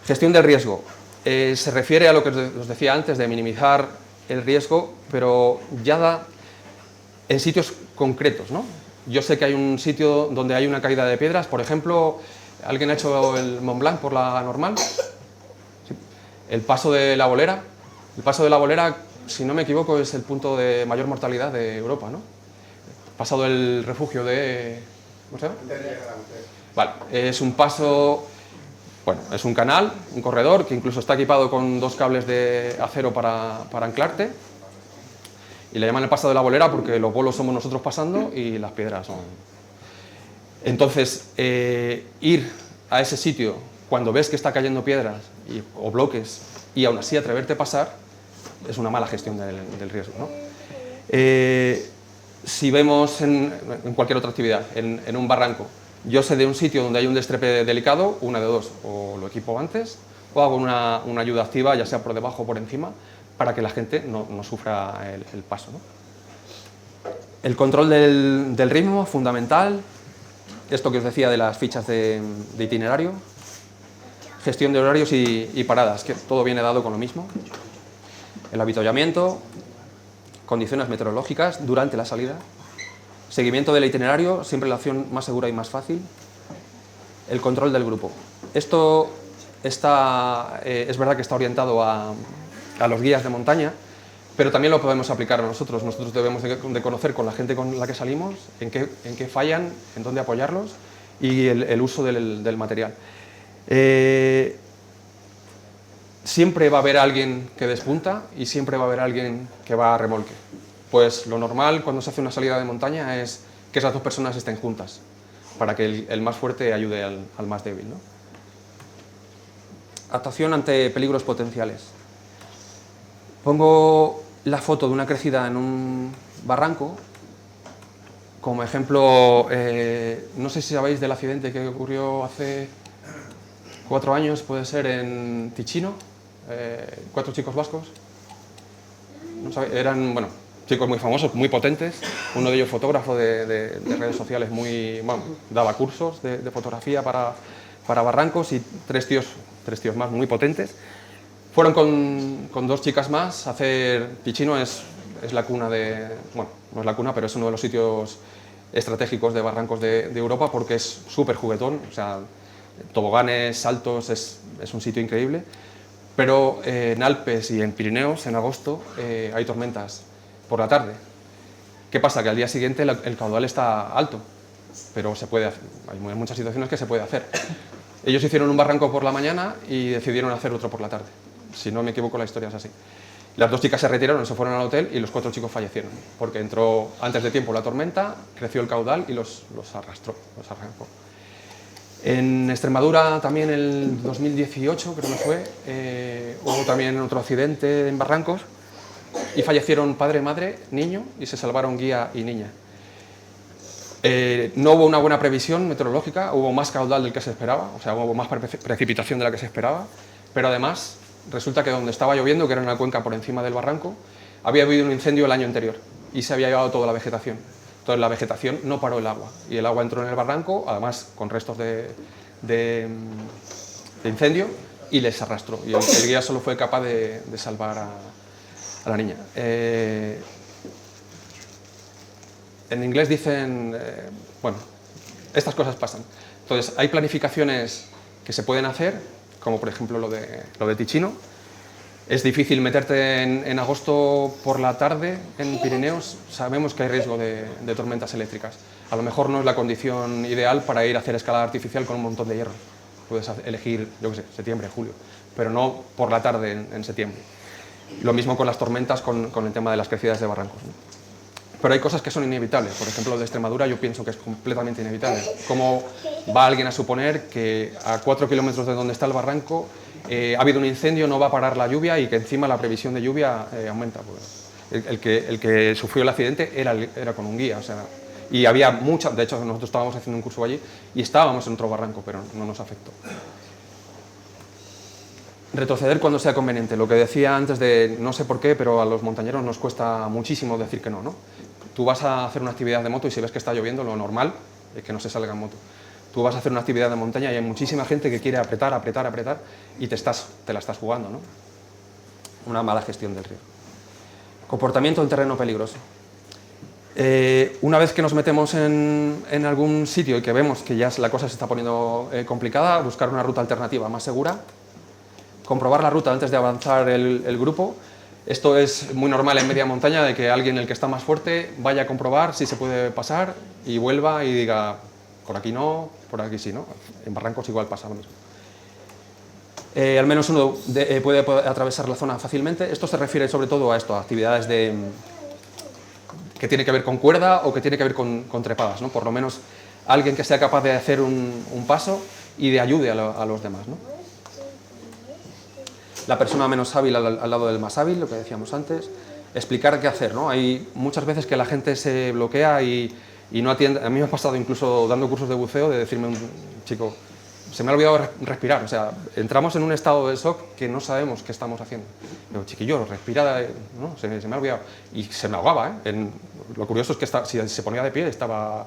gestión del riesgo. Se refiere a lo que os decía antes de minimizar el riesgo, pero ya en sitios concretos, ¿no? Yo sé que hay un sitio donde hay una caída de piedras, por ejemplo, ¿alguien ha hecho el Mont Blanc por la normal? ¿Sí? El paso de la Bolera. El paso de la Bolera, si no me equivoco, es el punto de mayor mortalidad de Europa, ¿no? Pasado el refugio de... ¿cómo se llama? Vale, es un paso... Bueno, es un canal, un corredor, que incluso está equipado con 2 cables de acero para anclarte. Y le llaman el paso de la Bolera porque los bolos somos nosotros pasando y las piedras son... Entonces, ir a ese sitio cuando ves que está cayendo piedras o bloques y aún así atreverte a pasar es una mala gestión del riesgo, ¿no? Si vemos en cualquier otra actividad, en un barranco, yo sé de un sitio donde hay un destrepe delicado, una de dos, o lo equipo antes o hago una ayuda activa, ya sea por debajo o por encima, para que la gente no sufra el paso, ¿no? El control del ritmo, fundamental. Esto que os decía de las fichas de itinerario. Gestión de horarios y paradas, que todo viene dado con lo mismo. El avituallamiento, condiciones meteorológicas durante la salida. Seguimiento del itinerario, siempre la opción más segura y más fácil. El control del grupo. Esto es verdad que está orientado a los guías de montaña, pero también lo podemos aplicar a nosotros. Nosotros debemos de conocer con la gente con la que salimos en qué fallan, en dónde apoyarlos y el uso del material. Siempre va a haber alguien que despunta y siempre va a haber alguien que va a remolque. Pues lo normal cuando se hace una salida de montaña es que esas 2 personas estén juntas para que el más fuerte ayude al más débil, ¿no? Actuación ante peligros potenciales. Pongo la foto de una crecida en un barranco. Como ejemplo, no sé si sabéis del accidente que ocurrió hace 4 años, puede ser en Ticino, 4 chicos vascos. ¿No sabéis? Eran, bueno, chicos muy famosos, muy potentes. Uno de ellos fotógrafo de redes sociales, daba cursos de fotografía para barrancos y 3 tíos más muy potentes. Fueron con 2 chicas más a hacer... Ticino es la cuna de... Bueno, no es la cuna, pero es uno de los sitios estratégicos de barrancos de Europa porque es súper juguetón. O sea, toboganes, saltos, es un sitio increíble. Pero en Alpes y en Pirineos, en agosto, hay tormentas por la tarde. ¿Qué pasa? Que al día siguiente el caudal está alto, pero hay muchas situaciones que se puede hacer. Ellos hicieron un barranco por la mañana y decidieron hacer otro por la tarde. Si no me equivoco, la historia es así. Las 2 chicas se retiraron, se fueron al hotel y los 4 chicos fallecieron, porque entró antes de tiempo la tormenta, creció el caudal y los arrastró, los arrancó. En Extremadura también el 2018, creo que fue, hubo también otro accidente en barrancos y fallecieron padre, madre, niño y se salvaron guía y niña. No hubo una buena previsión meteorológica, hubo más caudal del que se esperaba, o sea, hubo más precipitación de la que se esperaba, pero además resulta que donde estaba lloviendo, que era una cuenca por encima del barranco, había habido un incendio el año anterior y se había llevado toda la vegetación. Entonces la vegetación no paró el agua y el agua entró en el barranco, además con restos de incendio, y les arrastró. Y el guía solo fue capaz de salvar a la niña. En inglés dicen, bueno, estas cosas pasan. Entonces hay planificaciones que se pueden hacer, como por ejemplo lo de Ticino. Es difícil meterte en agosto por la tarde en Pirineos, sabemos que hay riesgo de tormentas eléctricas. A lo mejor no es la condición ideal para ir a hacer escalada artificial con un montón de hierro. Puedes elegir, yo qué sé, septiembre, julio, pero no por la tarde en septiembre. Lo mismo con las tormentas, con el tema de las crecidas de barrancos, ¿no? Pero hay cosas que son inevitables. Por ejemplo, lo de Extremadura yo pienso que es completamente inevitable. ¿Cómo va alguien a suponer que a 4 kilómetros de donde está el barranco ha habido un incendio, no va a parar la lluvia y que encima la previsión de lluvia aumenta? Pues el que sufrió el accidente era con un guía, o sea, y había de hecho nosotros estábamos haciendo un curso allí y estábamos en otro barranco, pero no nos afectó. Retroceder cuando sea conveniente. Lo que decía antes de, no sé por qué, pero a los montañeros nos cuesta muchísimo decir que no, ¿no? Tú vas a hacer una actividad de moto y si ves que está lloviendo, lo normal es que no se salga en moto. Tú vas a hacer una actividad de montaña y hay muchísima gente que quiere apretar y te la estás jugando, ¿no? Una mala gestión del riesgo. Comportamiento en terreno peligroso. Una vez que nos metemos en algún sitio y que vemos que ya la cosa se está poniendo complicada, buscar una ruta alternativa más segura, comprobar la ruta antes de avanzar el grupo. Esto es muy normal en media montaña, de que alguien, el que está más fuerte, vaya a comprobar si se puede pasar y vuelva y diga, por aquí no, por aquí sí, ¿no? En barrancos igual pasa lo mismo. Al menos uno puede atravesar la zona fácilmente. Esto se refiere sobre todo a esto, a actividades que tiene que ver con cuerda o que tiene que ver con trepadas, ¿no? Por lo menos alguien que sea capaz de hacer un paso y de ayude a los demás, ¿no? La persona menos hábil al lado del más hábil, lo que decíamos antes. Explicar qué hacer, ¿no? Hay muchas veces que la gente se bloquea y no atiende. A mí me ha pasado incluso dando cursos de buceo de decirme un chico, se me ha olvidado respirar. O sea, entramos en un estado de shock que no sabemos qué estamos haciendo. Digo, chiquillo, respira, ¿no? Se me ha olvidado. Y se me ahogaba, ¿eh? Lo curioso es que si se ponía de pie estaba...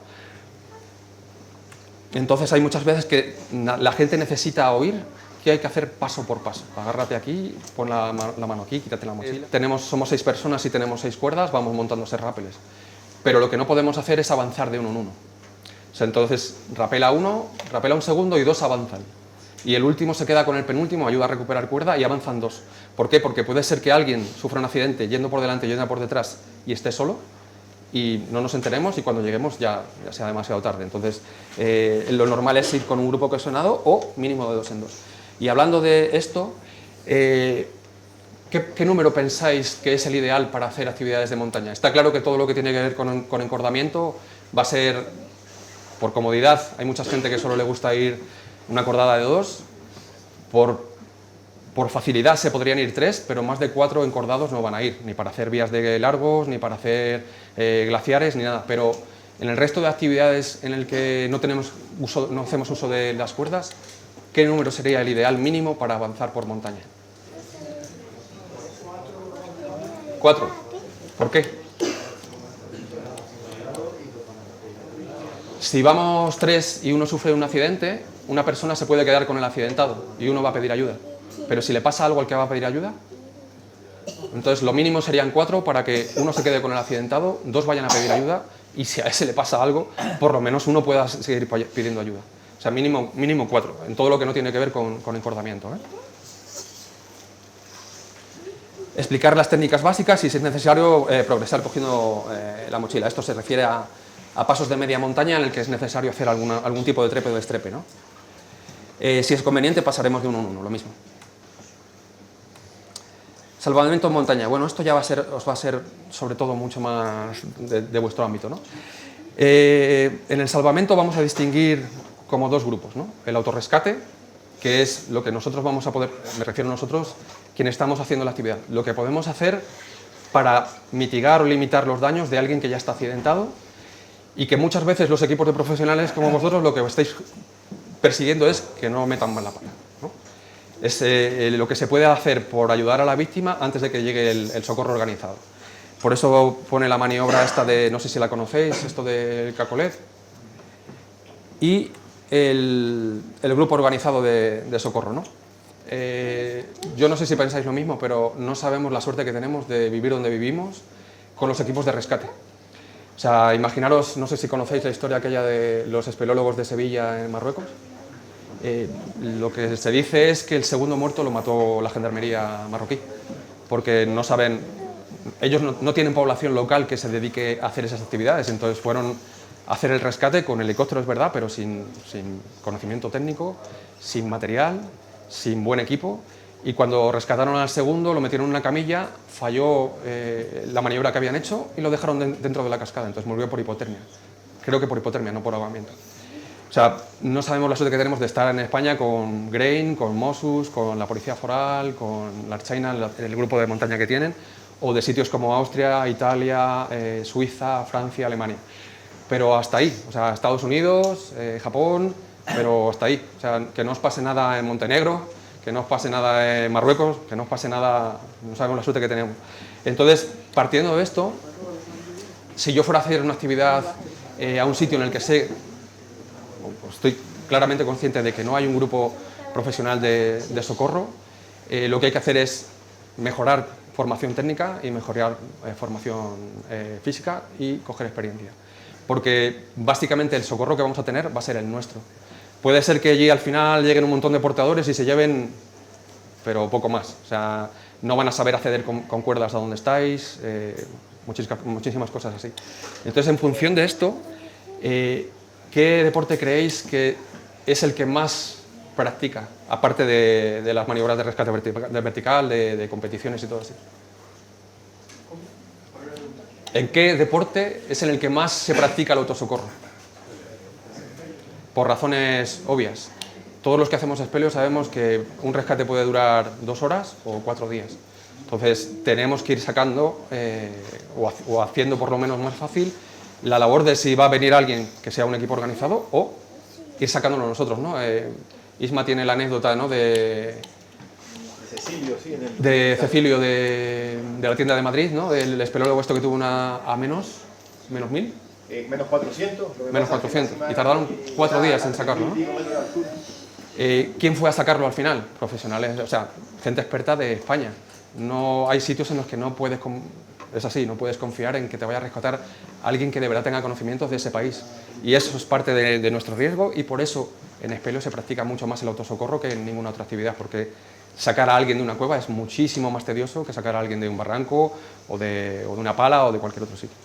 Entonces hay muchas veces que la gente necesita oír que hay que hacer paso por paso. Agárrate aquí, pon la mano aquí, quítate la mochila. Somos 6 personas y tenemos 6 cuerdas, vamos montando 6 rápeles. Pero lo que no podemos hacer es avanzar de uno en uno. O sea, entonces rapela un segundo y 2 avanzan. Y el último se queda con el penúltimo, ayuda a recuperar cuerda y avanzan 2. ¿Por qué? Porque puede ser que alguien sufra un accidente yendo por delante y yendo por detrás y esté solo y no nos enteremos y cuando lleguemos ya sea demasiado tarde. Entonces, lo normal es ir con un grupo cohesionado o mínimo de 2 en 2. Y hablando de esto, ¿qué número pensáis que es el ideal para hacer actividades de montaña? Está claro que todo lo que tiene que ver con encordamiento va a ser por comodidad. Hay mucha gente que solo le gusta ir una cordada de 2. Por facilidad se podrían ir 3, pero más de 4 encordados no van a ir, ni para hacer vías de largos, ni para hacer glaciares, ni nada. Pero en el resto de actividades en el que no hacemos uso de las cuerdas, ¿qué número sería el ideal mínimo para avanzar por montaña? 4. ¿Por qué? Si vamos 3 y uno sufre un accidente, una persona se puede quedar con el accidentado y uno va a pedir ayuda. Pero si le pasa algo al que va a pedir ayuda, entonces lo mínimo serían 4 para que uno se quede con el accidentado, 2 vayan a pedir ayuda y si a ese le pasa algo, por lo menos uno pueda seguir pidiendo ayuda. O sea, mínimo 4, en todo lo que no tiene que ver con encordamiento, ¿eh? Explicar las técnicas básicas y, si es necesario, progresar cogiendo la mochila. Esto se refiere a pasos de media montaña en el que es necesario hacer algún tipo de trepe o destrepe, ¿no? Si es conveniente, pasaremos de uno en uno, lo mismo. Salvamento en montaña. Bueno, esto ya os va a ser sobre todo mucho más de vuestro ámbito, ¿no? En el salvamento vamos a distinguir como dos grupos, ¿no? El autorrescate, que es lo que nosotros vamos a poder, me refiero a nosotros, quienes estamos haciendo la actividad, lo que podemos hacer para mitigar o limitar los daños de alguien que ya está accidentado, y que muchas veces los equipos de profesionales como vosotros lo que estáis persiguiendo es que no metan mal la pata, ¿no? Es lo que se puede hacer por ayudar a la víctima antes de que llegue el socorro organizado. Por eso pone la maniobra esta de, no sé si la conocéis, esto del cacolet, y el grupo organizado de socorro, ¿no? Yo no sé si pensáis lo mismo, pero no sabemos la suerte que tenemos de vivir donde vivimos con los equipos de rescate. O sea, imaginaros, no sé si conocéis la historia aquella de los espeleólogos de Sevilla en Marruecos. Lo que se dice es que el segundo muerto lo mató la gendarmería marroquí, porque no saben, ellos no tienen población local que se dedique a hacer esas actividades, entonces fueron a hacer el rescate con helicóptero, es verdad, pero sin conocimiento técnico, sin material, sin buen equipo, y cuando rescataron al segundo lo metieron en una camilla, falló la maniobra que habían hecho y lo dejaron dentro de la cascada, entonces murió por hipotermia. Creo que por hipotermia, no por ahogamiento. O sea, no sabemos la suerte que tenemos de estar en España con Grain, con Mossos, con la Policía Foral, con la Archaina, el grupo de montaña que tienen, o de sitios como Austria, Italia, Suiza, Francia, Alemania. Pero hasta ahí, o sea, Estados Unidos, Japón, pero hasta ahí. O sea, que no os pase nada en Montenegro, que no os pase nada en Marruecos, que no os pase nada, no sabemos la suerte que tenemos. Entonces, partiendo de esto, si yo fuera a hacer una actividad a un sitio en el que sé, estoy claramente consciente de que no hay un grupo profesional de socorro, lo que hay que hacer es mejorar formación técnica y mejorar formación física y coger experiencia. Porque básicamente el socorro que vamos a tener va a ser el nuestro. Puede ser que allí al final lleguen un montón de portadores y se lleven, pero poco más. O sea, no van a saber acceder con cuerdas a donde estáis, muchísimas cosas así. Entonces, en función de esto, ¿qué deporte creéis que es el que más practica, aparte de las maniobras de rescate vertical, de competiciones y todo así? ¿En qué deporte es en el que más se practica el autosocorro? Por razones obvias. Todos los que hacemos espeleo sabemos que un rescate puede durar 2 horas o 4 días. Entonces tenemos que ir sacando o haciendo por lo menos más fácil la labor de si va a venir alguien que sea un equipo organizado o ir sacándolo nosotros, ¿no? Isma tiene la anécdota, ¿no? de Cecilio de la tienda de Madrid, ¿no? El espeleólogo esto que tuvo a menos 1000. Menos 400. Menos 400. Y tardaron 4 días en sacarlo, ¿no? ¿Quién fue a sacarlo al final? Profesionales, o sea, gente experta de España. No hay sitios en los que no puedes, es así, no puedes confiar en que te vaya a rescatar alguien que de verdad tenga conocimientos de ese país. Y eso es parte de nuestro riesgo, y por eso en espeleo se practica mucho más el autosocorro que en ninguna otra actividad, porque sacar a alguien de una cueva es muchísimo más tedioso que sacar a alguien de un barranco o de una pala o de cualquier otro sitio.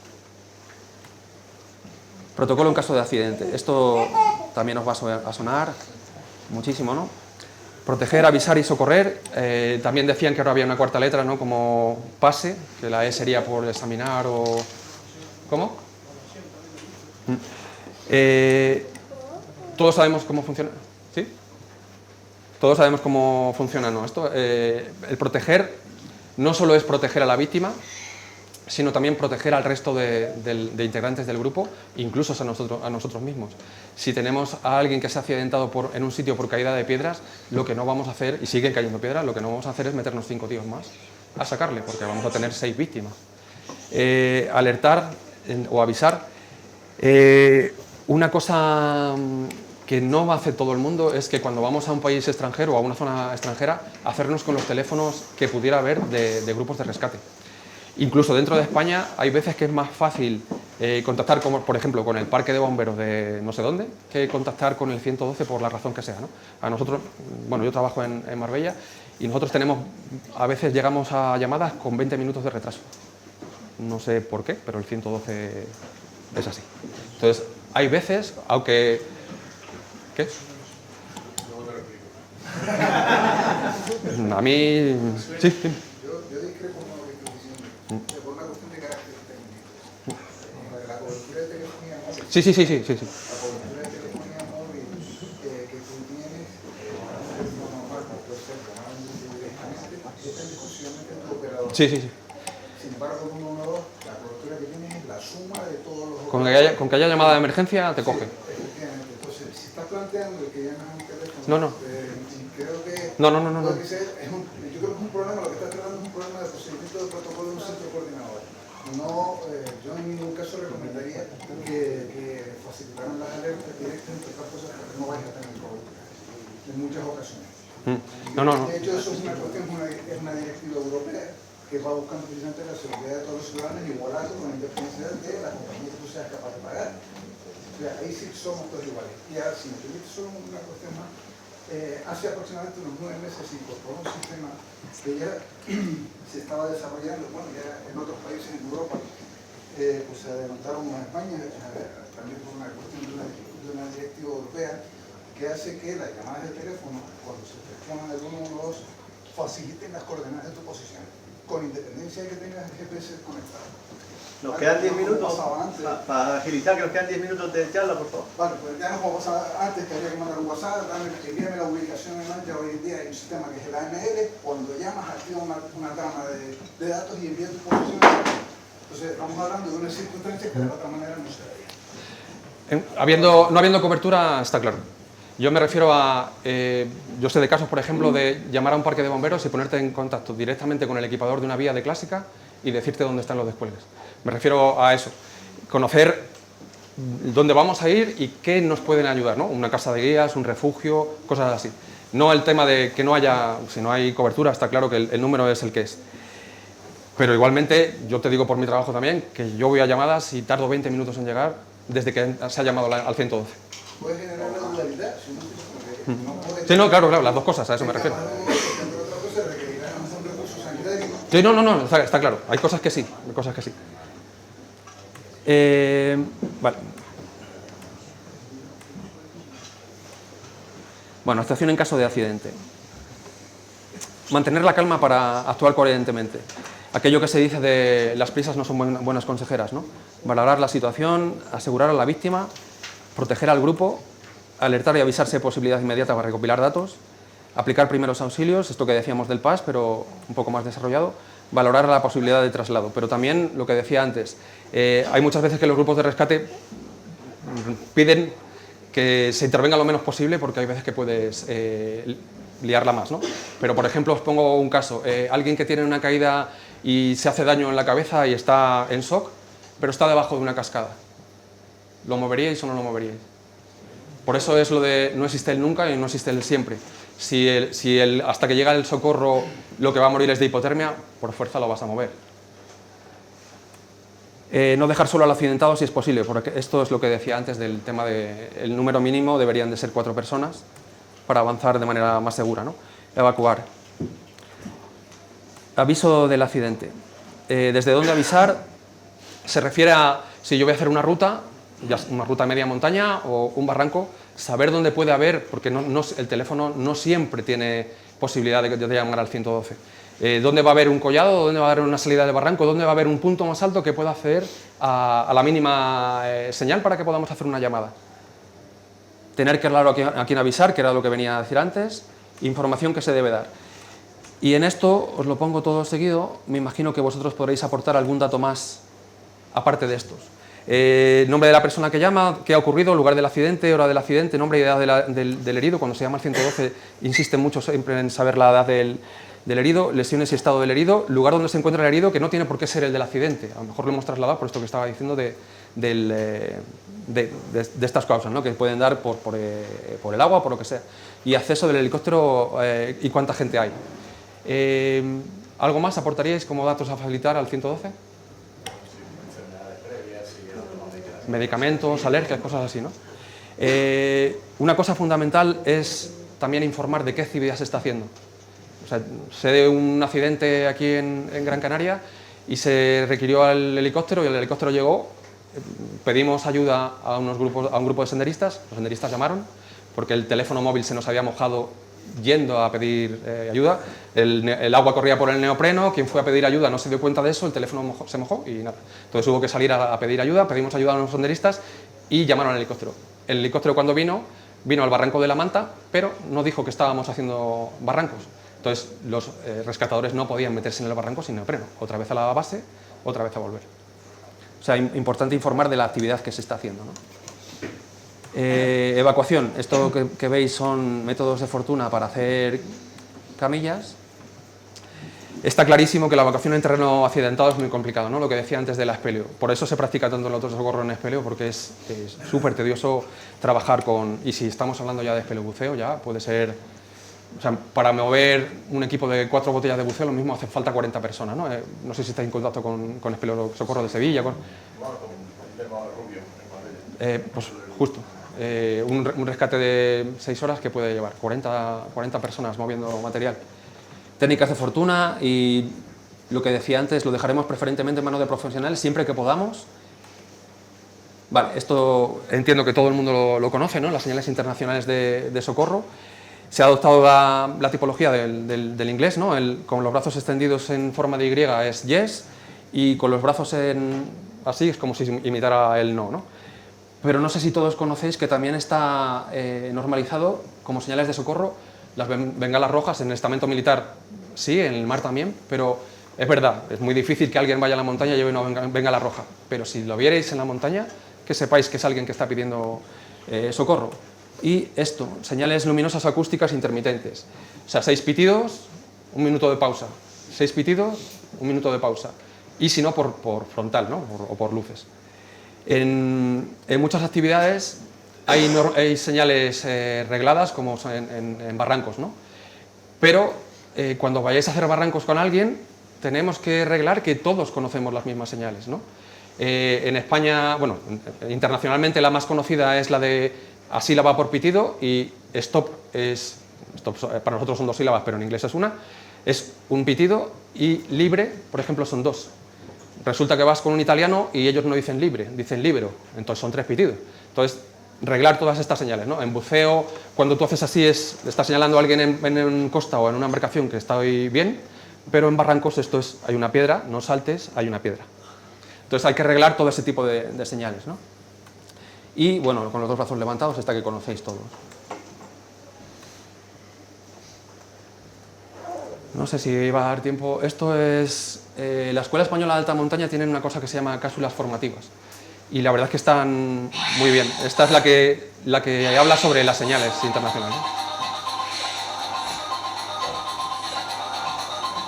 Protocolo en caso de accidente. Esto también os va a sonar muchísimo, ¿no? Proteger, avisar y socorrer. También decían que ahora había una cuarta letra, ¿no? Como PASE, que la E sería por examinar o... ¿Cómo? Todos sabemos cómo funciona. ¿Sí? Todos sabemos cómo funciona, ¿no? Esto, el proteger no solo es proteger a la víctima, sino también proteger al resto de integrantes del grupo, incluso a nosotros mismos. Si tenemos a alguien que se ha accidentado en un sitio por caída de piedras, lo que no vamos a hacer, y siguen cayendo piedras, lo que no vamos a hacer es meternos 5 tíos más a sacarle, porque vamos a tener 6 víctimas. Alertar o avisar. Una cosa que no va a hacer todo el mundo es que cuando vamos a un país extranjero o a una zona extranjera, hacernos con los teléfonos que pudiera haber de grupos de rescate. Incluso dentro de España hay veces que es más fácil contactar, por ejemplo, con el parque de bomberos de no sé dónde, que contactar con el 112 por la razón que sea, ¿no? A nosotros, bueno, yo trabajo en Marbella y nosotros a veces llegamos a llamadas con 20 minutos de retraso. No sé por qué, pero el 112 es así. Entonces, hay veces, aunque... ¿Qué? A mí... Sí, sí. Yo discrepo con lo que estoy diciendo, por una cuestión de carácter técnico. La cobertura de telefonía móvil. Sí. La cobertura de telefonía móvil que tú tienes, normal, puede ser llamada directamente, depende exclusivamente de tu operador. Sí. Sin embargo, con 112, la cobertura que tienes es la suma de todos los Con que haya llamada de emergencia, te coge. Efectivamente. Entonces, si estás planteando que llames a un teléfono, No. creo que No. puede que sea, yo creo que es un problema, lo que estás tratando es un problema de procedimiento de protocolo de un centro coordinador. No, yo en ningún caso recomendaría que facilitaran las alertas directas entre otras cosas para que no vayas a tener cobertura en muchas ocasiones. No. De hecho, eso es una cuestión, es una directiva europea que va buscando precisamente la seguridad de todos los ciudadanos igualados con independencia de la compañía que tú seas capaz de pagar. O sea, ahí sí somos todos iguales. Y ahora, si me permite solo una cuestión más, hace aproximadamente unos 9 meses se incorporó un sistema que ya se estaba desarrollando, bueno, ya en otros países en Europa, pues se adelantaron a España, también por una cuestión de una directiva europea, que hace que las llamadas de teléfono, cuando se respondan al 112, faciliten las coordenadas de tu posición, con independencia de que tengas el GPS conectado. Nos quedan 10 minutos para agilizar, que nos quedan 10 minutos de charla, por favor. Vale, pues ya no como pasaba antes, que había que mandar un WhatsApp, envíame la ubicación en Mancha. Hoy en día hay un sistema que es el AML, cuando llamas activa una gama de datos y envía tu posición. Entonces estamos hablando de una circunstancia que de otra manera no se daría. No habiendo cobertura, está claro. Yo me refiero a... yo sé de casos, por ejemplo, de llamar a un parque de bomberos y ponerte en contacto directamente con el equipador de una vía de clásica y decirte dónde están los descuelgues. Me refiero a eso. Conocer dónde vamos a ir y qué nos pueden ayudar, ¿no? Una casa de guías, un refugio, cosas así. No el tema de que no haya... Si no hay cobertura, está claro que el número es el que es. Pero igualmente, yo te digo por mi trabajo también, que yo voy a llamadas y tardo 20 minutos en llegar desde que se ha llamado al 112. Puede generar una dualidad, Sí, no, claro, las dos cosas, a eso me refiero. Sí, no, está claro. Hay cosas que sí, Vale. Bueno, actuación en caso de accidente. Mantener la calma para actuar coherentemente. Aquello que se dice de las prisas no son buenas consejeras, ¿no? Valorar la situación, asegurar a la víctima, proteger al grupo, alertar y avisarse de posibilidad inmediata para recopilar datos, aplicar primeros auxilios, esto que decíamos del PAS, pero un poco más desarrollado, valorar la posibilidad de traslado. Pero también, lo que decía antes, hay muchas veces que los grupos de rescate piden que se intervenga lo menos posible porque hay veces que puedes liarla más, ¿no? Pero, por ejemplo, os pongo un caso. Alguien que tiene una caída y se hace daño en la cabeza y está en shock, pero está debajo de una cascada. ¿Lo moveríais o no lo moveríais? Por eso es lo de no existe el nunca y no existe el siempre. Hasta que llega el socorro lo que va a morir es de hipotermia, por fuerza lo vas a mover. No dejar solo al accidentado si es posible, porque esto es lo que decía antes del tema del número mínimo, deberían de ser 4 personas para avanzar de manera más segura, ¿no? Evacuar. Aviso del accidente. ¿Desde dónde avisar? Se refiere a si yo voy a hacer una ruta, ya una ruta media montaña o un barranco, saber dónde puede haber, porque el teléfono no siempre tiene posibilidad de llamar al 112. ¿Dónde va a haber un collado? ¿Dónde va a haber una salida de barranco? ¿Dónde va a haber un punto más alto que pueda acceder a la mínima señal para que podamos hacer una llamada? Tener claro a quién avisar, que era lo que venía a decir antes, información que se debe dar. Y en esto, os lo pongo todo seguido, me imagino que vosotros podréis aportar algún dato más aparte de estos. Nombre de la persona que llama, qué ha ocurrido, lugar del accidente, hora del accidente, nombre y edad del herido. Cuando se llama al 112 insisten mucho siempre en saber la edad del herido, lesiones y estado del herido, lugar donde se encuentra el herido, que no tiene por qué ser el del accidente. A lo mejor lo hemos trasladado por esto que estaba diciendo de estas causas, ¿no? Que pueden dar por el agua, por lo que sea. Y acceso del helicóptero y cuánta gente hay. ¿Algo más aportaríais como datos a facilitar al 112? Medicamentos, alergias, cosas así, ¿no? Una cosa fundamental es también informar de qué actividad se está haciendo. O sea, sé de un accidente aquí en Gran Canaria y se requirió al helicóptero y el helicóptero llegó, pedimos ayuda a un grupo de senderistas, los senderistas llamaron porque el teléfono móvil se nos había mojado yendo a pedir ayuda, el agua corría por el neopreno, quien fue a pedir ayuda no se dio cuenta de eso, el teléfono se mojó y nada. Entonces hubo que salir a pedir ayuda, pedimos ayuda a los senderistas y llamaron al helicóptero. El helicóptero cuando vino al barranco de la Manta, pero no dijo que estábamos haciendo barrancos. Entonces los rescatadores no podían meterse en el barranco sin neopreno, otra vez a la base, otra vez a volver. O sea, importante informar de la actividad que se está haciendo, ¿no? Evacuación, esto que veis son métodos de fortuna para hacer camillas. Está clarísimo que la evacuación en terreno accidentado es muy complicado, ¿no? Lo que decía antes de la espeleo. Por eso se practica tanto el autosocorro en espeleo, porque es súper tedioso trabajar con... Y si estamos hablando ya de espeleobuceo, ya puede ser... O sea, para mover un equipo de 4 botellas de buceo, lo mismo hace falta 40 personas, ¿no? No sé si estáis en contacto con espeleosocorro de Sevilla. Bueno, con Rubio, pues justo. Un rescate de 6 horas que puede llevar 40 personas moviendo material. Técnicas de fortuna y lo que decía antes, lo dejaremos preferentemente en manos de profesionales siempre que podamos. Vale, esto entiendo que todo el mundo lo conoce, ¿no? Las señales internacionales de socorro. Se ha adoptado la tipología del inglés, ¿no? Con los brazos extendidos en forma de Y es yes y con los brazos así es como si imitara el no, ¿no? Pero no sé si todos conocéis que también está normalizado como señales de socorro las bengalas rojas en el estamento militar, sí, en el mar también, pero es verdad, es muy difícil que alguien vaya a la montaña y lleve una bengala roja, pero si lo vierais en la montaña, que sepáis que es alguien que está pidiendo socorro. Y esto, señales luminosas acústicas intermitentes, o sea, 6 pitidos, 1 minuto de pausa, 6 pitidos, 1 minuto de pausa, y si no por frontal, ¿no? O por luces. En muchas actividades hay señales regladas como en barrancos, ¿no? Pero cuando vayáis a hacer barrancos con alguien tenemos que reglar que todos conocemos las mismas señales, ¿no? En España, bueno, internacionalmente la más conocida es la de asílaba por pitido y stop para nosotros son 2 sílabas, pero en inglés es una, es un pitido y libre, por ejemplo, son 2. Resulta que vas con un italiano y ellos no dicen libre, dicen libero, entonces son 3 pitidos. Entonces, reglar todas estas señales, ¿no? En buceo, cuando tú haces así, estás señalando a alguien en costa o en una embarcación que está bien, pero en barrancos esto es, hay una piedra, no saltes, hay una piedra. Entonces hay que reglar todo ese tipo de señales, ¿no? Y, bueno, con los 2 brazos levantados, esta que conocéis todos. No sé si iba a dar tiempo. Esto es... la Escuela Española de Alta Montaña tiene una cosa que se llama cápsulas formativas. Y la verdad es que están muy bien. Esta es la que habla sobre las señales internacionales.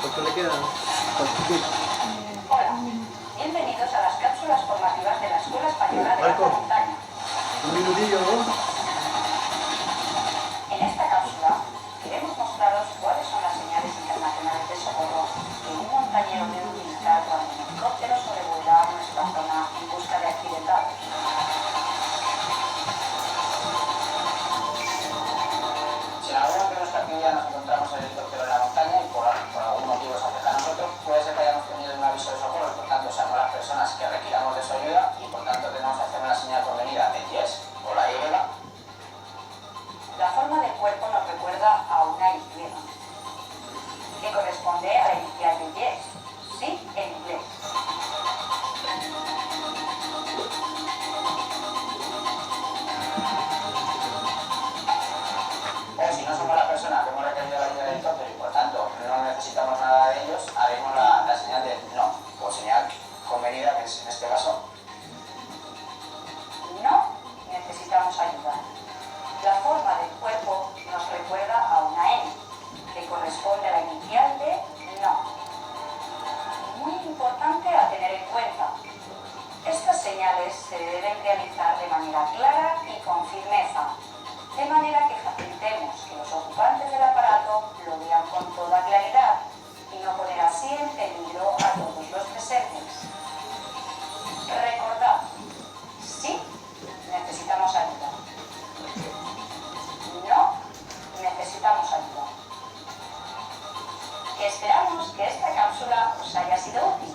¿Cuánto le queda? Hola, bienvenidos a las cápsulas formativas de la Escuela Española de Alta Montaña. Un minutillo, ¿no? En esta cápsula queremos mostraros cuáles son las señales internacionales de socorro que un montañero debe utilizar cuando un helicóptero sobrevuela nuestra zona en busca de accidentados. Si en alguna de nuestra actividad nos encontramos en el helicóptero de la montaña y por algún motivo se acerca a nosotros, puede ser que hayamos tenido un aviso de socorro, por tanto seamos las personas que requiramos de su ayuda y por tanto tenemos que hacer una señal convenida de yes o la Y Esperamos que esta cápsula os haya sido útil.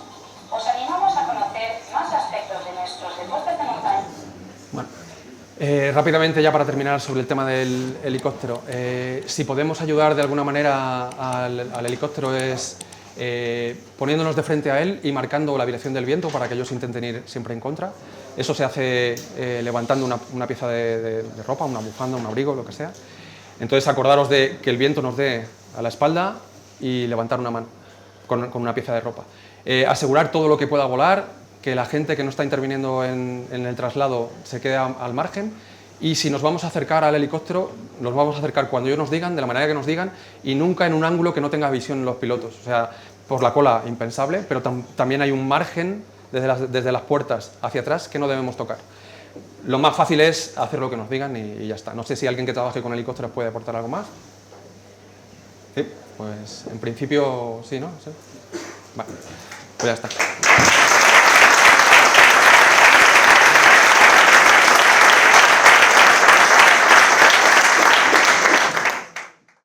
Os animamos a conocer más aspectos de nuestros deportes de montaña. Bueno, rápidamente ya para terminar sobre el tema del helicóptero. Si podemos ayudar de alguna manera al helicóptero es poniéndonos de frente a él y marcando la dirección del viento para que ellos intenten ir siempre en contra. Eso se hace levantando una pieza de ropa, una bufanda, un abrigo, lo que sea. Entonces acordaros de que el viento nos dé a la espalda y levantar una mano con una pieza de ropa. Asegurar todo lo que pueda volar, que la gente que no está interviniendo en el traslado se quede al margen, y si nos vamos a acercar al helicóptero, nos vamos a acercar cuando ellos nos digan, de la manera que nos digan, y nunca en un ángulo que no tenga visión los pilotos. O sea, por la cola, impensable, pero también hay un margen desde las puertas hacia atrás que no debemos tocar. Lo más fácil es hacer lo que nos digan y ya está. No sé si alguien que trabaje con helicópteros puede aportar algo más. Sí, pues en principio sí, ¿no? Sí. Vale, pues ya está.